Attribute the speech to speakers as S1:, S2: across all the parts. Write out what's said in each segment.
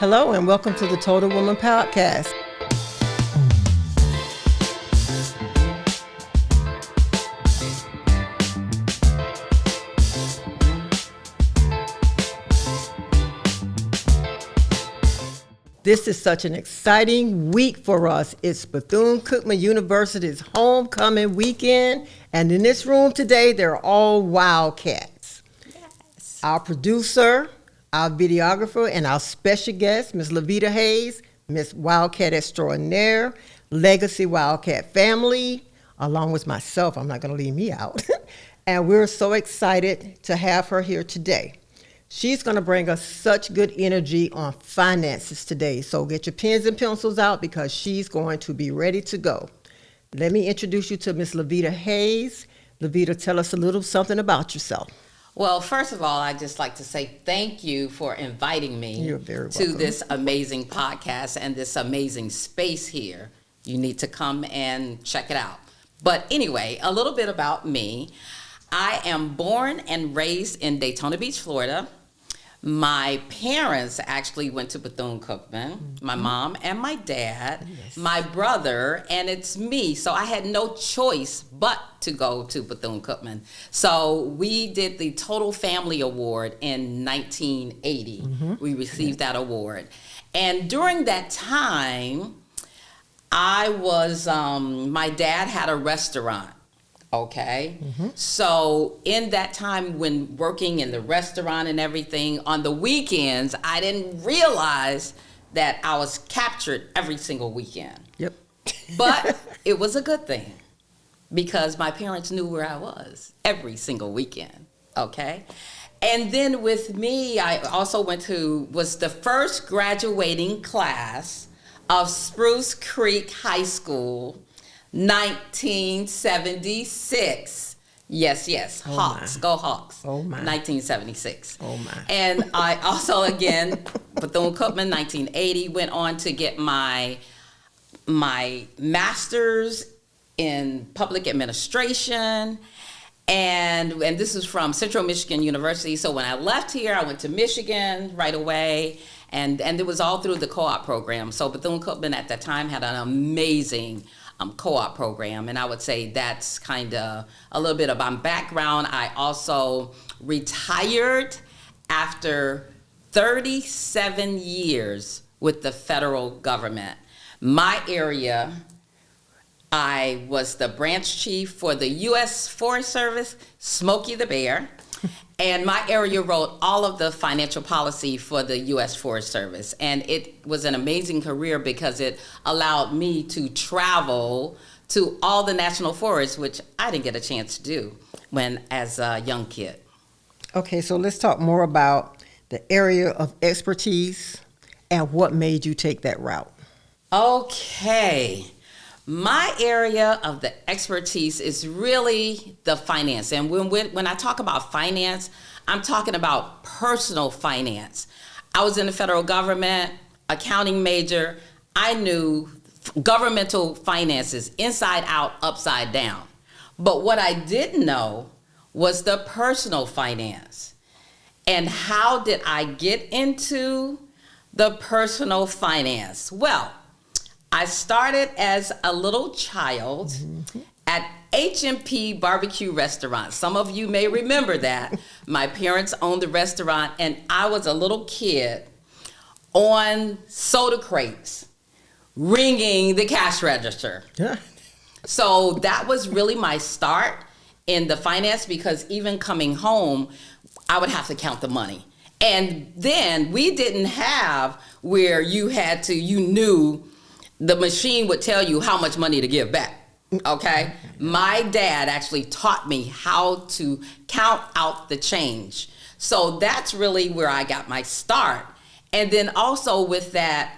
S1: Hello and welcome to the Total Woman Podcast. This is such an exciting week for us. It's Bethune-Cookman University's homecoming weekend, and in this room today, they're all Wildcats.
S2: Yes.
S1: Our producer, our videographer, and our special guest, Ms. LaVeta Hayes, Miss Wildcat Extraordinaire, Legacy Wildcat Family, along with myself. I'm not going to leave me out. And we're so excited to have her here today. She's going to bring us such good energy on finances today. So get your pens and pencils out because she's going to be ready to go. Let me introduce you to Miss LaVeta Hayes. LaVeta, tell us a little something about yourself.
S2: Well, first of all, I'd just like to say thank you for inviting me
S1: You're very
S2: to
S1: welcome.
S2: this amazing podcast and this amazing space here. You need to come and check it out. But anyway, a little bit about me. I am born and raised in Daytona Beach, Florida. My parents actually went to Bethune-Cookman, my mom and my dad, my brother, and it's me. So I had no choice but to go to Bethune-Cookman. So we did the Total Family Award in 1980. We received that award. And during that time, I was, my dad had a restaurant. Okay. So in that time when working in the restaurant and everything, on the weekends, I didn't realize that I was captured every single weekend.
S1: Yep.
S2: But it was a good thing because my parents knew where I was every single weekend. Okay. And then with me, I also was the first graduating class of Spruce Creek High School, 1976. Yes.
S1: Oh
S2: Hawks.
S1: my.
S2: Go Hawks.
S1: Oh my.
S2: 1976.
S1: Oh my.
S2: And I also, again, Bethune-Cookman, 1980, went on to get my master's in public administration. And this is from Central Michigan University. So when I left here, I went to Michigan right away. And it was all through the co-op program. So Bethune-Cookman at that time had an amazing co-op program, and I would say that's kind of a little bit of my background. I also retired after 37 years with the federal government. My area, I was the branch chief for the U.S. Forest Service, Smokey the Bear, and my area wrote all of the financial policy for the U.S. Forest Service. And it was an amazing career because it allowed me to travel to all the national forests, which I didn't get a chance to do as a young kid.
S1: Okay, so let's talk more about the area of expertise and what made you take that route.
S2: Okay. My area of the expertise is really the finance. And when I talk about finance, I'm talking about personal finance. I was in the federal government, accounting major. I knew governmental finances inside out, upside down. But what I didn't know was the personal finance. And how did I get into the personal finance? Well, I started as a little child at H&P Barbecue Restaurant. Some of you may remember that. My parents owned the restaurant, and I was a little kid on soda crates, ringing the cash register. So that was really my start in the finance because even coming home, I would have to count the money. And then we didn't have where you knew the machine would tell you how much money to give back, okay? My dad actually taught me how to count out the change. So that's really where I got my start. And then also with that,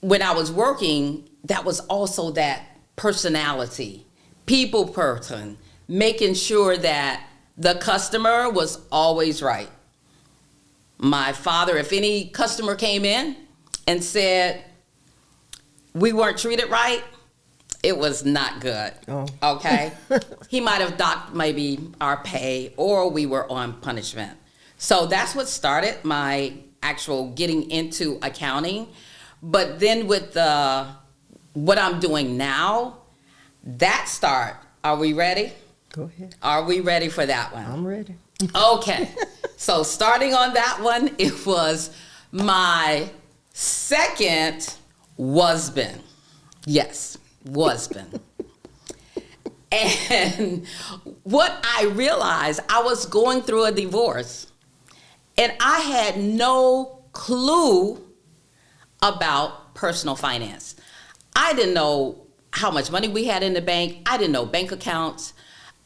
S2: when I was working, that was also that personality, people person, making sure that the customer was always right. My father, if any customer came in and said, we weren't treated right, it was not good.
S1: Oh.
S2: Okay? He might have docked maybe our pay or we were on punishment. So that's what started my actual getting into accounting. But then with what I'm doing now, are we ready?
S1: Go ahead.
S2: Are we ready for that one?
S1: I'm ready.
S2: Okay. So starting on that one, it was my second husband. Yes, husband. And what I realized, I was going through a divorce, and I had no clue about personal finance. I didn't know how much money we had in the bank. I didn't know bank accounts.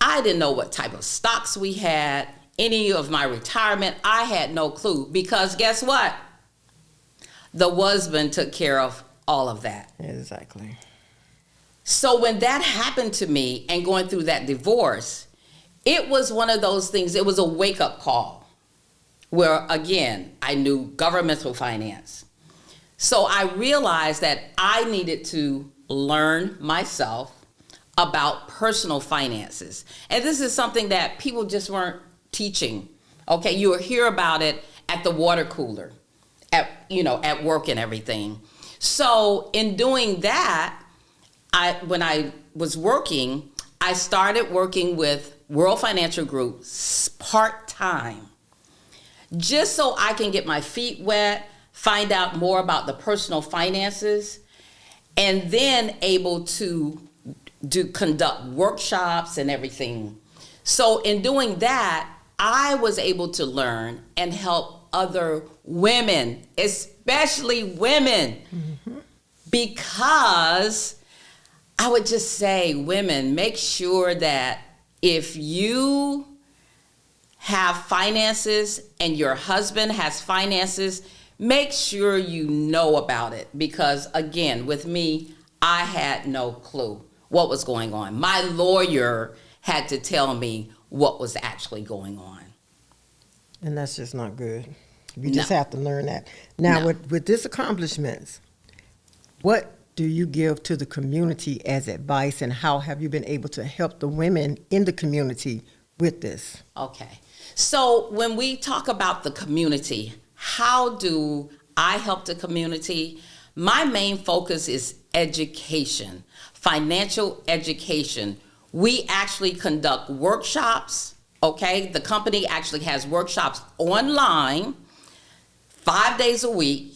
S2: I didn't know what type of stocks we had, any of my retirement. I had no clue, because guess what? The husband took care of all of that.
S1: Exactly.
S2: So when that happened to me and going through that divorce, it was one of those things, it was a wake-up call where, again, I knew governmental finance. So I realized that I needed to learn myself about personal finances. And this is something that people just weren't teaching. Okay, you will hear about it at the water cooler, at work and everything. So in doing that, when I was working, I started working with World Financial Group part-time, just so I can get my feet wet, find out more about the personal finances, and then able to conduct workshops and everything. So in doing that, I was able to learn and help other women, especially women, because I would just say, women, make sure that if you have finances and your husband has finances, make sure you know about it. Because again, with me, I had no clue what was going on. My lawyer had to tell me what was actually going on.
S1: And that's just not good. You just have to learn that. Now, with this accomplishments, what do you give to the community as advice, and how have you been able to help the women in the community with this?
S2: Okay. So when we talk about the community, how do I help the community? My main focus is education, financial education. We actually conduct workshops, okay? The company actually has workshops online 5 days a week.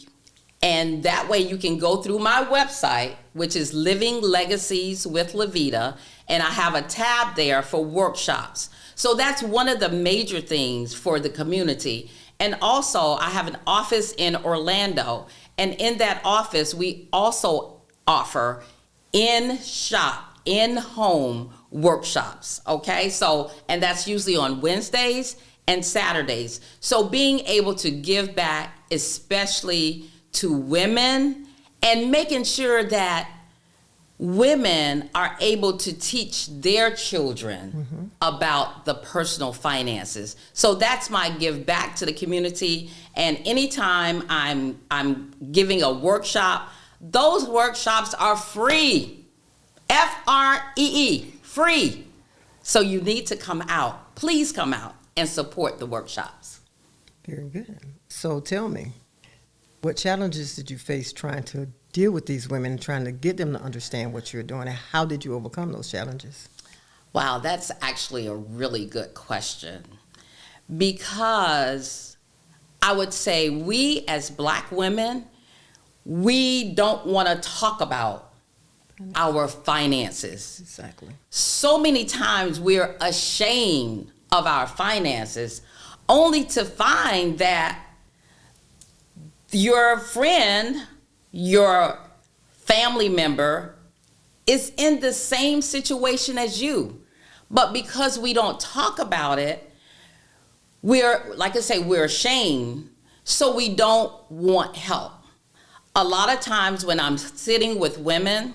S2: And that way you can go through my website, which is Living Legacies with LaVeta, and I have a tab there for workshops. So that's one of the major things for the community. And also, I have an office in Orlando, and in that office, we also offer in-shop, in-home workshops, okay? So, and that's usually on Wednesdays and Saturdays. So being able to give back, especially to women, and making sure that women are able to teach their children about the personal finances. So that's my give back to the community. And anytime I'm giving a workshop, those workshops are free. Free, free. So you need to come out. Please come out and support the workshops.
S1: Very good. So tell me, what challenges did you face trying to deal with these women, trying to get them to understand what you're doing, and how did you overcome those challenges?
S2: Wow, that's actually a really good question, because I would say we as Black women, we don't want to talk about our finances.
S1: Exactly.
S2: So many times we're ashamed of our finances, only to find that your friend, your family member is in the same situation as you. But because we don't talk about it, we're, like I say, we're ashamed, so we don't want help. A lot of times when I'm sitting with women,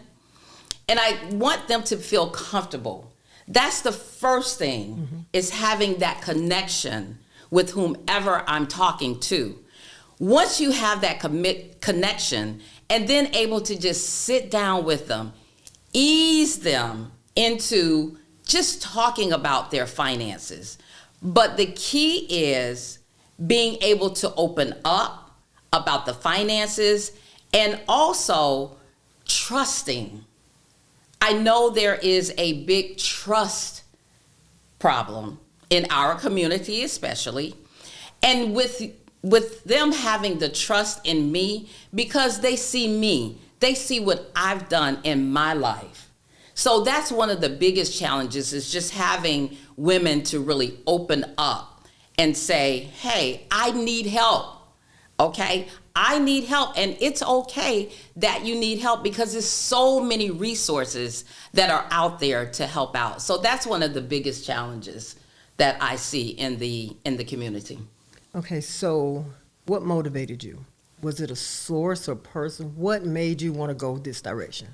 S2: and I want them to feel comfortable, that's the first thing, is having that connection with whomever I'm talking to. Once you have that connection, and then able to just sit down with them, ease them into just talking about their finances. But the key is being able to open up about the finances, and also trusting. I know there is a big trust problem in our community, especially, and with them having the trust in me, because they see what I've done in my life. So that's one of the biggest challenges, is just having women to really open up and say, hey, I need help. Okay, I need help, and it's okay that you need help, because there's so many resources that are out there to help out. So that's one of the biggest challenges that I see in the community.
S1: Okay, so what motivated you? Was it a source or person? What made you want to go this direction?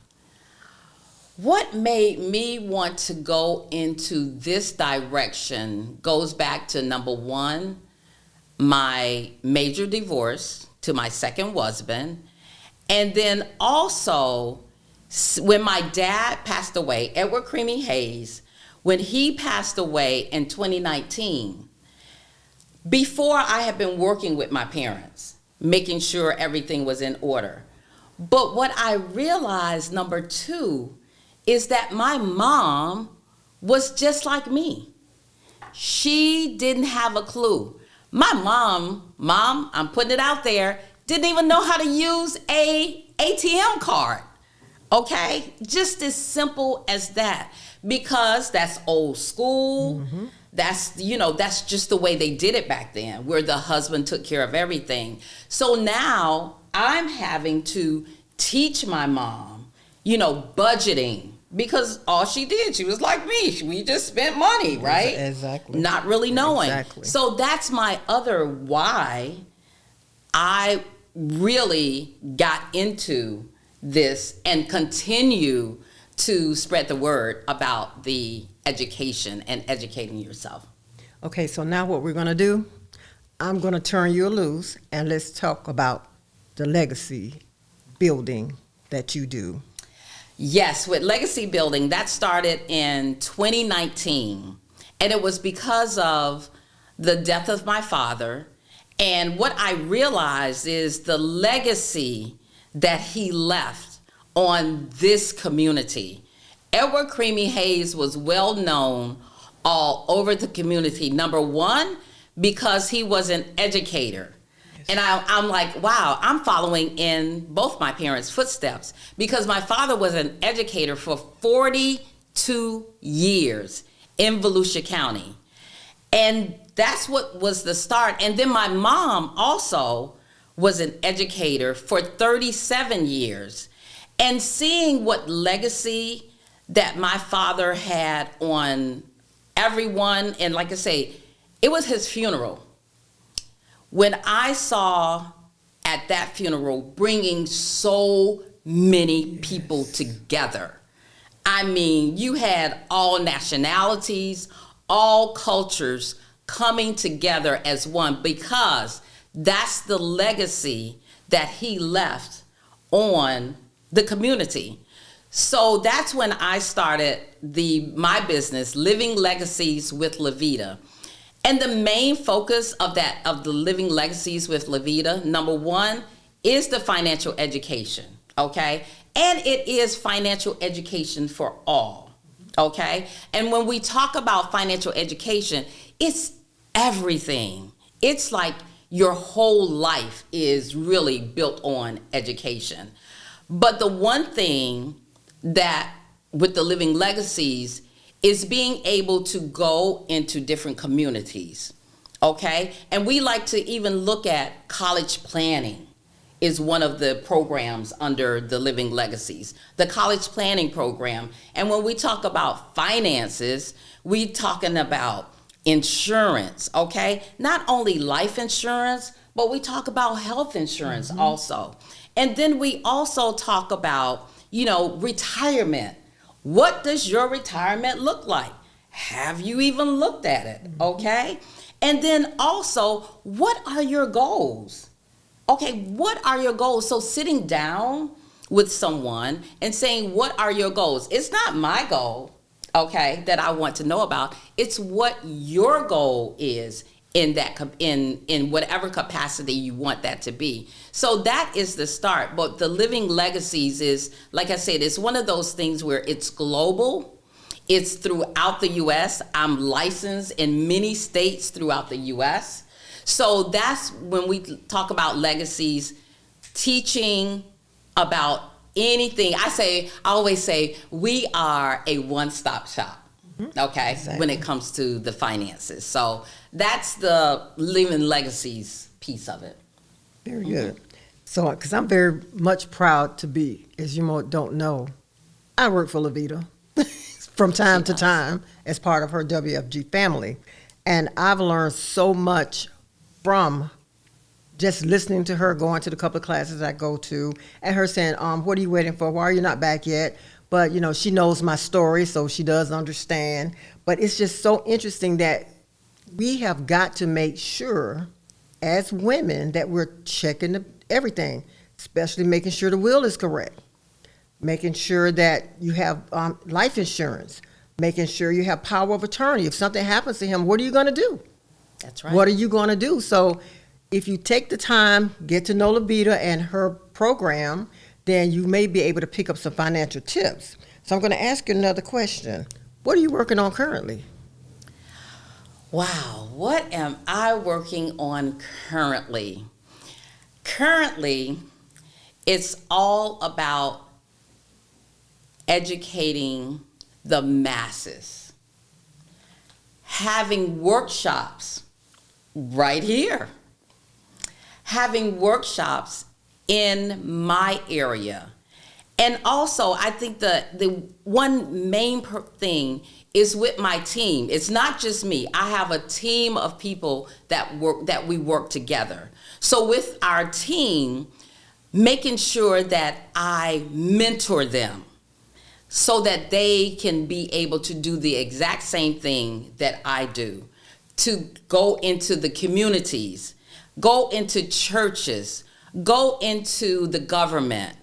S2: What made me want to go into this direction goes back to, number one, my major divorce to my second husband. And then also, when my dad passed away, Edward Creamy Hayes, when he passed away in 2019, before I had been working with my parents, making sure everything was in order. But what I realized, number two, is that my mom was just like me. She didn't have a clue. My mom, I'm putting it out there, didn't even know how to use a ATM card. Okay? Just as simple as that. Because that's old school. Mm-hmm. That's just the way they did it back then, where the husband took care of everything. So now I'm having to teach my mom, budgeting. Because all she did, she was like me. We just spent money, right?
S1: Exactly.
S2: Not really knowing.
S1: Exactly.
S2: So that's my other why I really got into this and continue to spread the word about the education and educating yourself.
S1: Okay, so now what we're going to do, I'm going to turn you loose, and let's talk about the legacy building that you do.
S2: Yes, with legacy building, that started in 2019. And it was because of the death of my father. And what I realized is the legacy that he left on this community. Edward Creamy Hayes was well known all over the community. Number one, because he was an educator. And I'm like, wow, I'm following in both my parents' footsteps, because my father was an educator for 42 years in Volusia County. And that's what was the start. And then my mom also was an educator for 37 years. And seeing what legacy that my father had on everyone, and like I say, it was his funeral. When I saw at that funeral bringing so many people together, I mean, you had all nationalities, all cultures coming together as one, because that's the legacy that he left on the community. So that's when I started my business, Living Legacies with LaVeta. And the main focus of the Living Legacies with LaVeta, number one, is the financial education, okay? And it is financial education for all, okay? And when we talk about financial education, it's everything. It's like your whole life is really built on education. But the one thing that with the Living Legacies is being able to go into different communities, okay? And we like to even look at college planning is one of the programs under the Living Legacies, the college planning program. And when we talk about finances, we talking about insurance, okay? Not only life insurance, but we talk about health insurance also. And then we also talk about, retirement. What does your retirement look like? Have you even looked at it? Okay. And then also, what are your goals? Okay, what are your goals? So sitting down with someone and saying, what are your goals? It's not my goal, okay, that I want to know about. It's what your goal is in in whatever capacity you want that to be. So that is the start. But the Living Legacies is, like I said, it's one of those things where it's global. It's throughout the U.S. I'm licensed in many states throughout the U.S. So that's when we talk about legacies, teaching about anything. I always say we are a one-stop shop, okay,
S1: Exactly.
S2: when it comes to the finances. So that's the Living Legacies piece of it.
S1: Very good. So, because I'm very much proud to be, as you don't know, I work for LaVeta from time to time as part of her WFG family. And I've learned so much from just listening to her, going to the couple of classes I go to, and her saying, what are you waiting for? Why are you not back yet? But, she knows my story, so she does understand. But it's just so interesting that we have got to make sure, as women, that we're checking everything, especially making sure the will is correct, making sure that you have life insurance, making sure you have power of attorney. If something happens to him, what are you going to do?
S2: That's right.
S1: What are you going to do? So if you take the time, get to know LaVeta and her program, then you may be able to pick up some financial tips. So I'm going to ask you another question. What are you working on currently?
S2: Wow, what am I working on currently? Currently, it's all about educating the masses, having workshops right here, having workshops in my area. And also, I think the one main thing is with my team. It's not just me. I have a team of people that we work together. So with our team, making sure that I mentor them so that they can be able to do the exact same thing that I do, to go into the communities, go into churches, go into the government,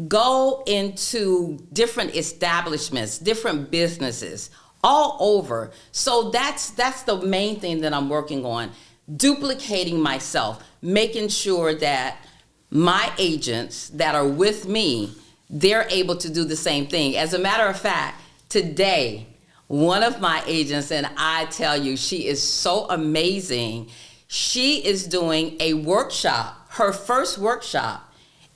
S2: go into different establishments, different businesses, all over. So that's the main thing that I'm working on, duplicating myself, making sure that my agents that are with me, they're able to do the same thing. As a matter of fact, today, one of my agents, and I tell you, she is so amazing. She is doing a workshop, her first workshop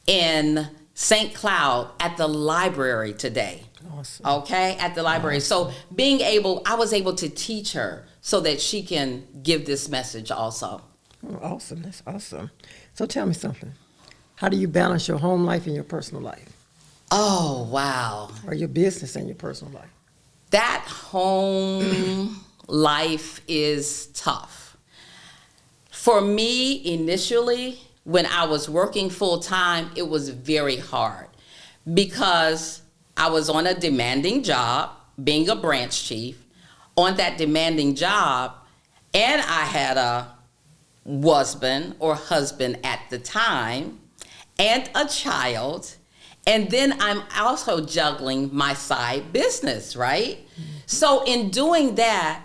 S2: in St. Cloud at the library today.
S1: Awesome.
S2: Okay, at the library.
S1: Awesome.
S2: So I was able to teach her so that she can give this message also.
S1: Oh, awesome. That's awesome. So tell me something. How do you balance your home life and your personal life?
S2: Oh, wow.
S1: Or your business and your personal life?
S2: That home life is tough. For me, initially, when I was working full time, it was very hard because I was on a demanding job, being a branch chief, on that demanding job, and I had a husband at the time, and a child, and then I'm also juggling my side business, right? So in doing that,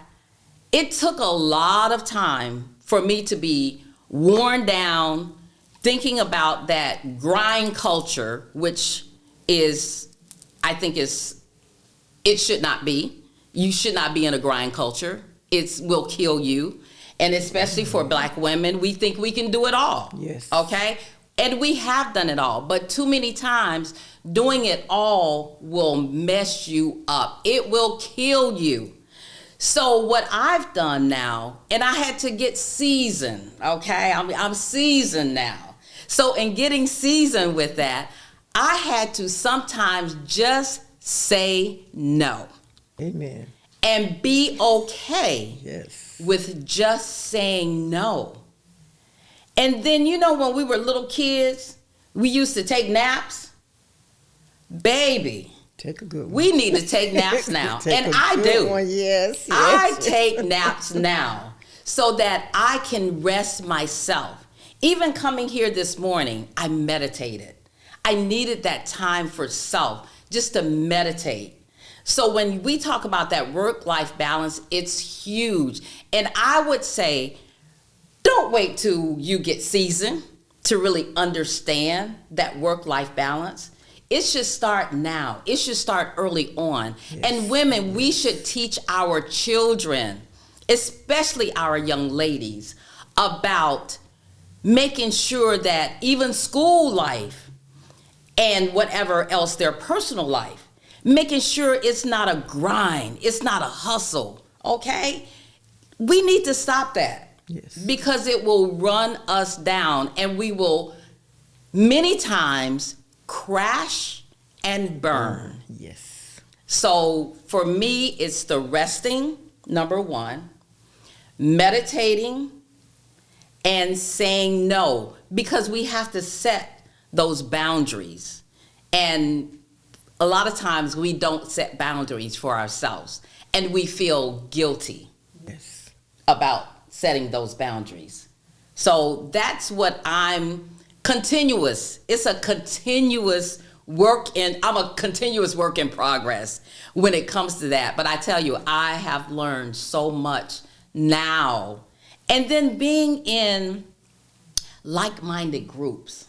S2: it took a lot of time for me to be worn down, thinking about that grind culture, which I think it should not be. You should not be in a grind culture. It will kill you. And especially for Black women, we think we can do it all.
S1: Yes.
S2: Okay? And we have done it all. But too many times, doing it all will mess you up. It will kill you. So what I've done now, and I had to get seasoned, okay? I'm seasoned now. So in getting seasoned with that, I had to sometimes just say no.
S1: Amen.
S2: And be okay
S1: Yes.
S2: with just saying no. And then, when we were little kids, we used to take naps. Baby,
S1: Take a good one.
S2: we need to take naps now.
S1: Take
S2: And
S1: a
S2: I
S1: good
S2: do.
S1: one. Yes,
S2: I
S1: yes.
S2: take naps now so that I can rest myself. Even coming here this morning, I meditated. I needed that time for self, just to meditate. So when we talk about that work-life balance, it's huge. And I would say Don't wait till you get seasoned to really understand that work-life balance. It should start now. It should start early on. Yes. And women, we should teach our children, especially our young ladies, about making sure that even school life and whatever else, their personal life, making sure it's not a grind, it's not a hustle, okay? We need to stop that. Yes. Because it will run us down, and we will many times crash and burn.
S1: Yes.
S2: So for me, it's the resting, number one, meditating, and saying no, because we have to set those boundaries. And a lot of times we don't set boundaries for ourselves, and we feel guilty.
S1: Yes.
S2: About setting those boundaries. So that's what I'm continuous. It's a continuous I'm a continuous work in progress when it comes to that. But I tell you, I have learned so much now. And then being in like-minded groups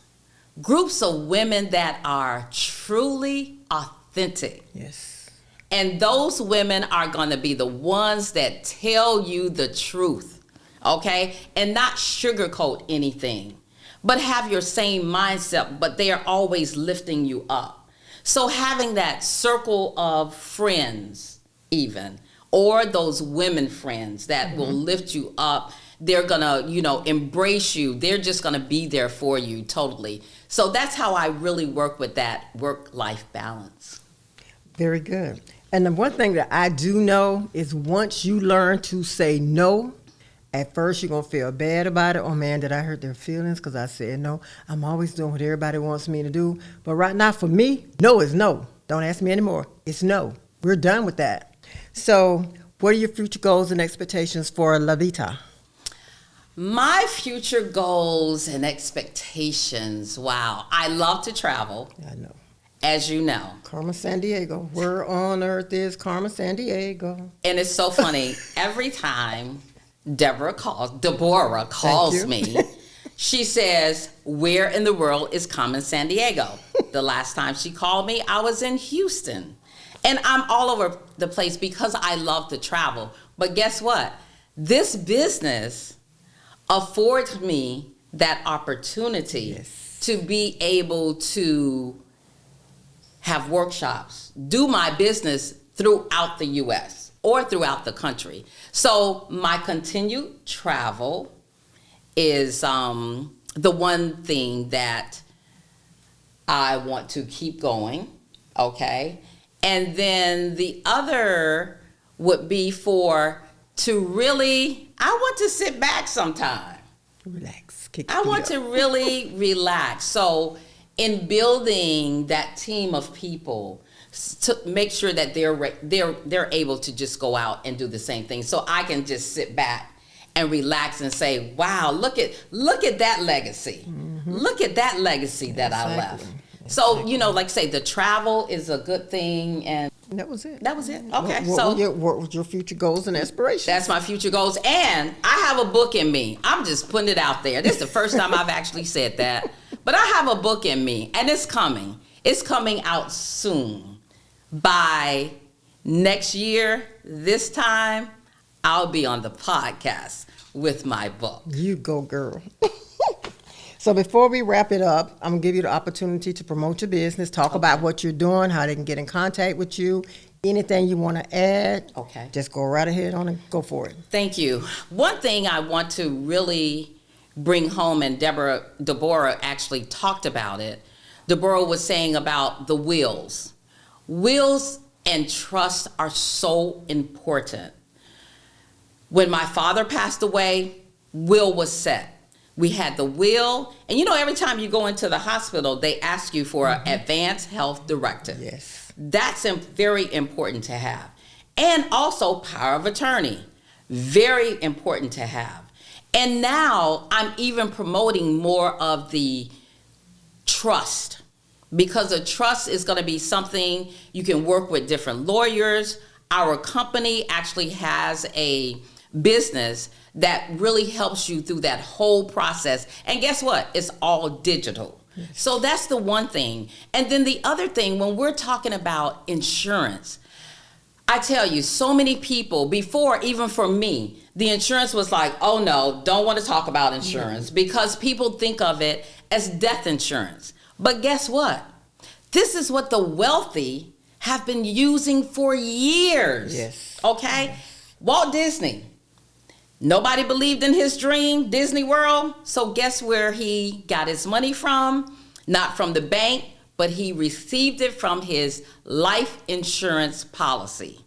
S2: of women that are truly authentic.
S1: Yes.
S2: And those women are going to be the ones that tell you the truth, okay? And not sugarcoat anything, but have your same mindset, but they are always lifting you up. So having that circle of friends even, or those women friends that will lift you up, they're going to, embrace you. They're just going to be there for you totally. So that's how I really work with that work-life balance.
S1: Very good. And the one thing that I do know is once you learn to say no, at first you're going to feel bad about it. Oh, man, did I hurt their feelings because I said no? I'm always doing what everybody wants me to do. But right now, for me, no is no. Don't ask me anymore. It's no. We're done with that. So what are your future goals and expectations for LaVeta?
S2: My future goals and expectations, wow. I love to travel.
S1: I know.
S2: As you know.
S1: Carmen Sandiego. Where on earth is Carmen Sandiego?
S2: And it's so funny. Every time Deborah calls me, she says, where in the world is Carmen Sandiego? The last time she called me, I was in Houston. And I'm all over the place because I love to travel. But guess what? This business affords me that opportunity to be able to have workshops, do my business throughout the U.S. or throughout the country. So my continued travel is the one thing that I want to keep going, okay? And then the other would be I want to sit back sometime.
S1: Relax.
S2: I want to really relax. So in building that team of people to make sure that they're able to just go out and do the same thing, so I can just sit back and relax and say, wow, look at that legacy. Mm-hmm. Look at that legacy that I left. So, like I say, the travel is a good thing. And
S1: that was it.
S2: Okay.
S1: What were your future goals and aspirations?
S2: That's my future goals. And I have a book in me. I'm just putting it out there. This is the first time I've actually said that. But I have a book in me, and it's coming. It's coming out soon. By next year, this time, I'll be on the podcast with my book.
S1: You go, girl. So before we wrap it up, I'm going to give you the opportunity to promote your business, talk about what you're doing, how they can get in contact with you, anything you want to add.
S2: Okay.
S1: Just go right ahead on and go for it.
S2: Thank you. One thing I want to really bring home, and Deborah actually talked about it. Deborah was saying about the wills. Wills and trust are so important. When my father passed away, will was set. We had the will, and every time you go into the hospital, they ask you for an advanced health directive.
S1: Yes.
S2: That's very important to have. And also power of attorney, very important to have. And now I'm even promoting more of the trust, because a trust is going to be something you can work with different lawyers. Our company actually has a business that really helps you through that whole process. And guess what? It's all digital. So that's the one thing. And then the other thing, when we're talking about insurance, I tell you, so many people before, even for me, the insurance was like, oh no, don't want to talk about insurance because people think of it as death insurance. But guess what? This is what the wealthy have been using for years.
S1: Yes.
S2: Okay?
S1: Yes.
S2: Walt Disney. Nobody believed in his dream, Disney World. So guess where he got his money from? Not from the bank, but he received it from his life insurance policy.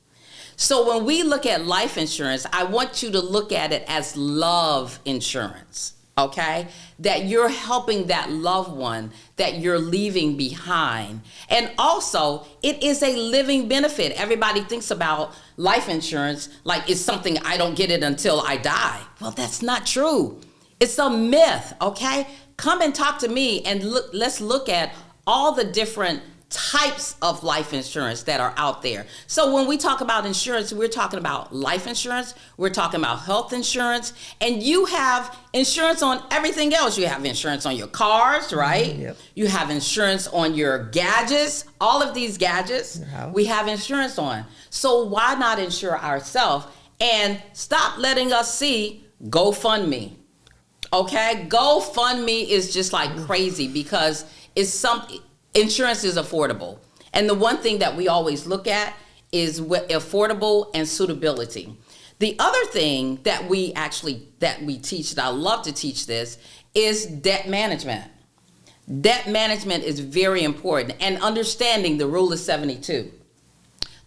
S2: So when we look at life insurance, I want you to look at it as love insurance, okay? That you're helping that loved one that you're leaving behind. And also, it is a living benefit. Everybody thinks about life insurance like it's something I don't get it until I die. Well, that's not true. It's a myth, okay? Come and talk to me and let's look at all the different types of life insurance that are out there. So when we talk about insurance, we're talking about life insurance, we're talking about health insurance, and you have insurance on everything else. You have insurance on your cars, right?
S1: Yep.
S2: You have insurance on your gadgets, all of these gadgets, we have insurance on. So why not insure ourselves and stop letting us see GoFundMe? Okay? GoFundMe is just like crazy because it's something. Insurance is affordable. And the one thing that we always look at is affordable and suitability. The other thing that we teach, that I love to teach this, is debt management. Debt management is very important, and understanding the rule of 72.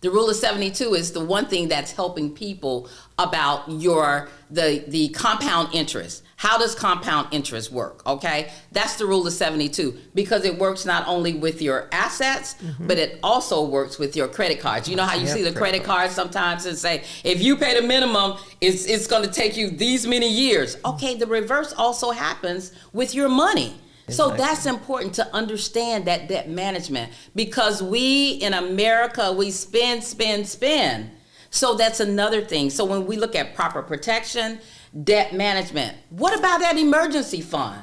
S2: The rule of 72 is the one thing that's helping people about the compound interest. How does compound interest work? Okay, that's the rule of 72 because it works not only with your assets, but it also works with your credit cards. You know how you see the credit cards sometimes and say, if you pay the minimum, it's going to take you these many years. Okay, the reverse also happens with your money. So that's important to understand that debt management because we in America, we spend. So that's another thing. So when we look at proper protection, debt management, what about that emergency fund?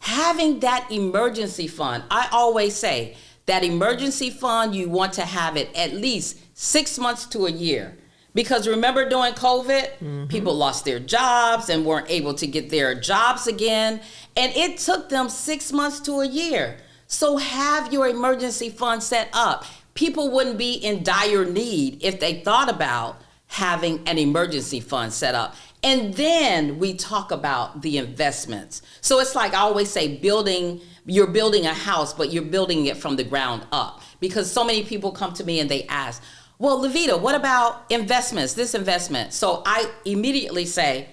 S2: Having that emergency fund, I always say that emergency fund, you want to have it at least 6 months to a year. Because remember during COVID, people lost their jobs and weren't able to get their jobs again. And it took them 6 months to a year. So have your emergency fund set up. People wouldn't be in dire need if they thought about having an emergency fund set up. And then we talk about the investments. So it's like I always say, you're building a house, but you're building it from the ground up. Because so many people come to me and they ask, well, LaVeta, what about investments, this investment? So I immediately say,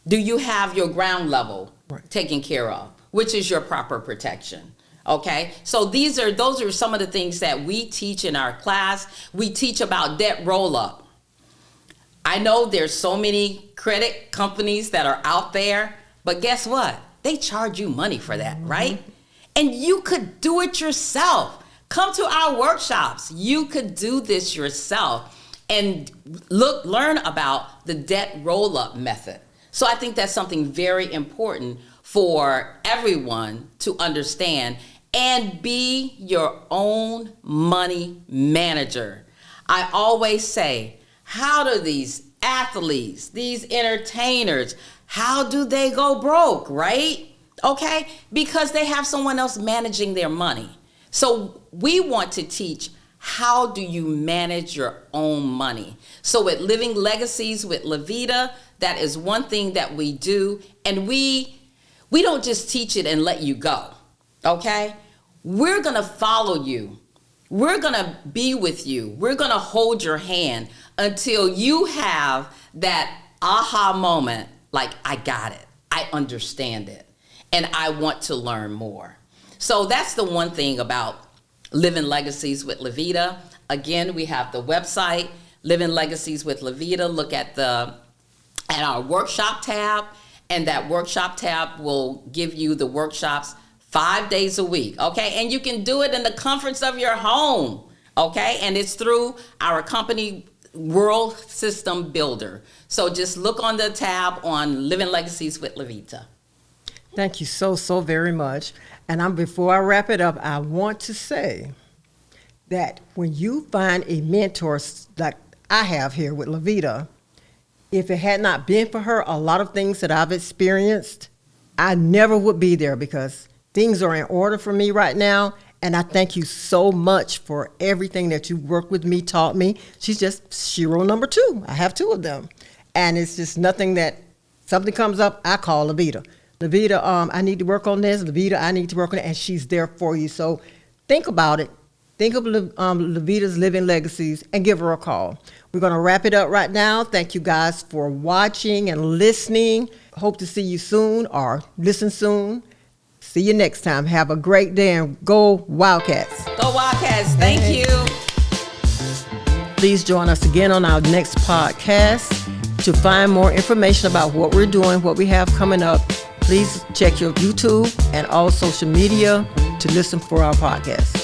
S2: do you have your ground level taken care of, which is your proper protection? Okay, so those are some of the things that we teach in our class. We teach about debt roll-up. I know there's so many credit companies that are out there, but guess what? They charge you money for that, right? And you could do it yourself. Come to our workshops. You could do this yourself and learn about the debt roll-up method. So I think that's something very important for everyone to understand and be your own money manager. I always say, how do these athletes, these entertainers, how do they go broke, right? Okay, because they have someone else managing their money. So we want to teach, how do you manage your own money? So at Living Legacies with LaVeta, that is one thing that we do. And we don't just teach it and let you go, okay? We're going to follow you. We're going to be with you. We're going to hold your hand until you have that aha moment, like, I got it. I understand it. And I want to learn more. So that's the one thing about Living Legacies with LaVeta. Again, we have the website, Living Legacies with LaVeta. Look at our workshop tab, and that workshop tab will give you the workshops 5 days a week, okay? And you can do it in the comforts of your home, okay? And it's through our company world system builder. So just look on the tab on Living Legacies with LaVeta.
S1: Thank you so very much. And before I wrap it up, I want to say that when you find a mentor like I have here with LaVeta, if it had not been for her, a lot of things that I've experienced, I never would be there, because things are in order for me right now. And I thank you so much for everything that you worked with me, taught me. She's just Shiro number 2. I have 2 of them. And it's just nothing that something comes up, I call LaVeta. LaVeta, I need to work on this. LaVeta, I need to work on it. And she's there for you. So think about it. Think of LaVeta's Living Legacies and give her a call. We're going to wrap it up right now. Thank you guys for watching and listening. Hope to see you soon, or listen soon. See you next time. Have a great day, and go Wildcats.
S2: Go Wildcats. Thank you.
S1: Please join us again on our next podcast. To find more information about what we're doing, what we have coming up, please check your YouTube and all social media to listen for our podcast.